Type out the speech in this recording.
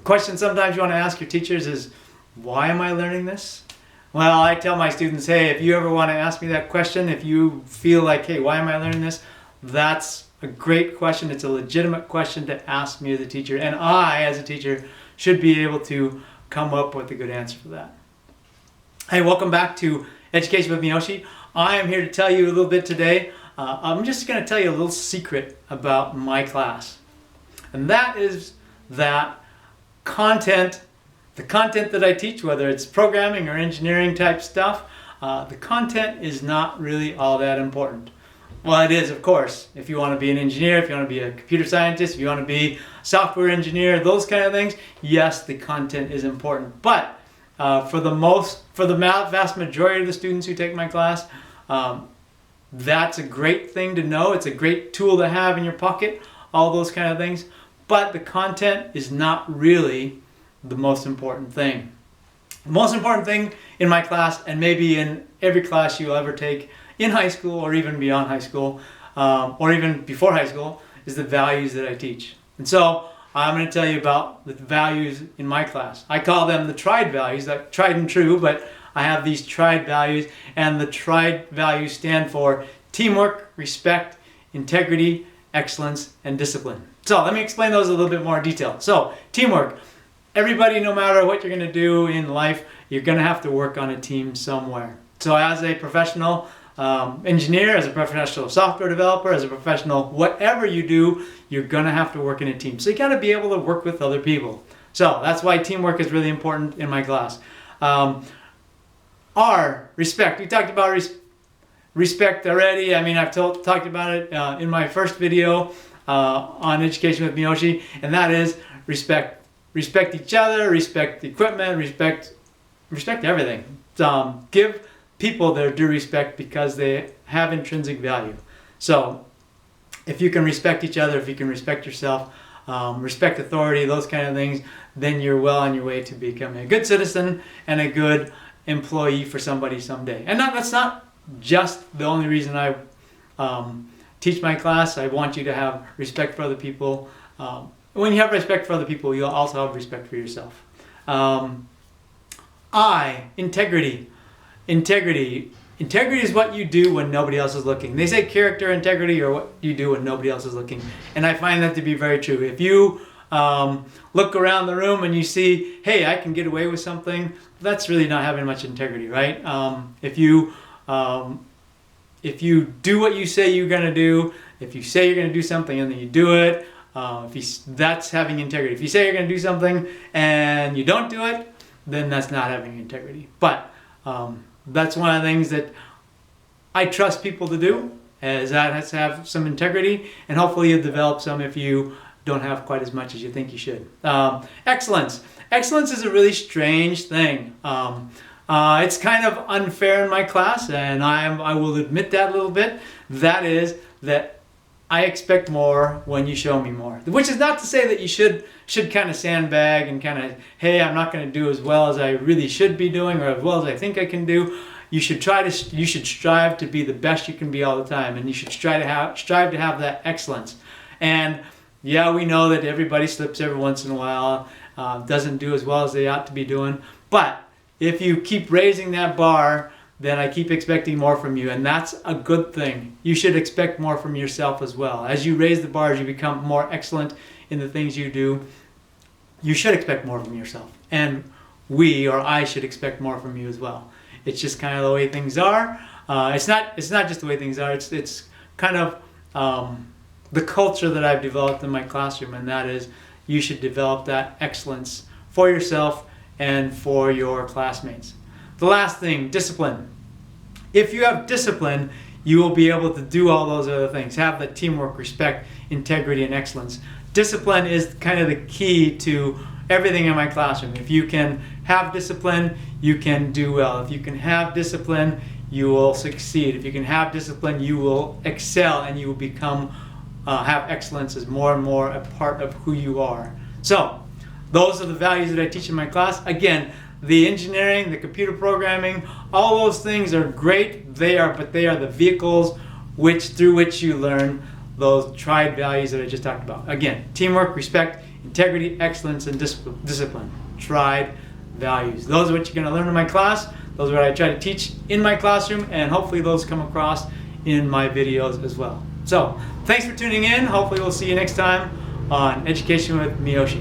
question sometimes you want to ask your teachers is, why am I learning this? Well, I tell my students, hey, if you ever want to ask me that question, if you feel like, hey, why am I learning this? That's a great question. It's a legitimate question to ask me as a teacher. And I, as a teacher, should be able to come up with a good answer for that. Hey, welcome back to Education with Miyoshi. I am here to tell you a little bit today. I'm just going to tell you a little secret about my class. And that is that the content that I teach, whether it's programming or engineering type stuff, the content is not really all that important. Well, it is, of course. If you want to be an engineer, if you want to be a computer scientist, if you want to be a software engineer, those kind of things, yes, the content is important. But for the vast majority of the students who take my class, that's a great thing to know. It's a great tool to have in your pocket, all those kind of things. But the content is not really the most important thing. The most important thing in my class, and maybe in every class you'll ever take in high school or even beyond high school, or even before high school, is the values that I teach. And so I'm going to tell you about the values in my class. I call them the tried values, like tried and true, but I have these tried values, and the tried values stand for teamwork, respect, integrity, excellence, and discipline. So let me explain those a little bit more in detail. So teamwork. Everybody, no matter what you're going to do in life, you're going to have to work on a team somewhere. So as a professional engineer, as a professional software developer, as a professional whatever you do, you're going to have to work in a team. So you got to be able to work with other people. So that's why teamwork is really important in my class. Respect. We talked about respect already. I mean, I've talked about it in my first video on Education with Miyoshi, and that is respect. Respect each other, respect the equipment, respect everything. Give people their due respect because they have intrinsic value. So if you can respect each other, if you can respect yourself, respect authority, those kind of things, then you're well on your way to becoming a good citizen and a good employee for somebody someday. And that's not just the only reason I teach my class. I want you to have respect for other people. When you have respect for other people, you'll also have respect for yourself. Integrity. Integrity is what you do when nobody else is looking. They say character integrity or what you do when nobody else is looking. And I find that to be very true. If you look around the room and you see, hey, I can get away with something, that's really not having much integrity, right? If you do what you say you're going to do, if you say you're going to do something and then you do it, that's having integrity. If you say you're going to do something and you don't do it, then that's not having integrity. But that's one of the things that I trust people to do, is that has to have some integrity, and hopefully you'll develop some if you don't have quite as much as you think you should. Excellence. Excellence is a really strange thing. It's kind of unfair in my class, and I will admit that a little bit. That is that I expect more when you show me more. Which is not to say that you should kind of sandbag and kind of, hey, I'm not going to do as well as I really should be doing or as well as I think I can do. You should strive to be the best you can be all the time, and you should strive to have that excellence. And yeah, we know that everybody slips every once in a while, doesn't do as well as they ought to be doing. But if you keep raising that bar, then I keep expecting more from you, and that's a good thing. You should expect more from yourself as well. As you raise the bars, you become more excellent in the things you do. You should expect more from yourself, and I should expect more from you as well. It's just kind of the way things are. It's not just the way things are. It's kind of the culture that I've developed in my classroom, and that is you should develop that excellence for yourself and for your classmates. The last thing, discipline. If you have discipline, you will be able to do all those other things. Have the teamwork, respect, integrity, and excellence. Discipline is kind of the key to everything in my classroom. If you can have discipline, you can do well. If you can have discipline, you will succeed. If you can have discipline, you will excel, and you will become have excellence as more and more a part of who you are. So those are the values that I teach in my class. Again, the engineering, the computer programming, all those things are great. But they are the vehicles through which you learn those tried values that I just talked about. Again, teamwork, respect, integrity, excellence, and discipline. Tried values. Those are what you're going to learn in my class. Those are what I try to teach in my classroom, and hopefully those come across in my videos as well. So, thanks for tuning in. Hopefully we'll see you next time on Education with Miyoshi.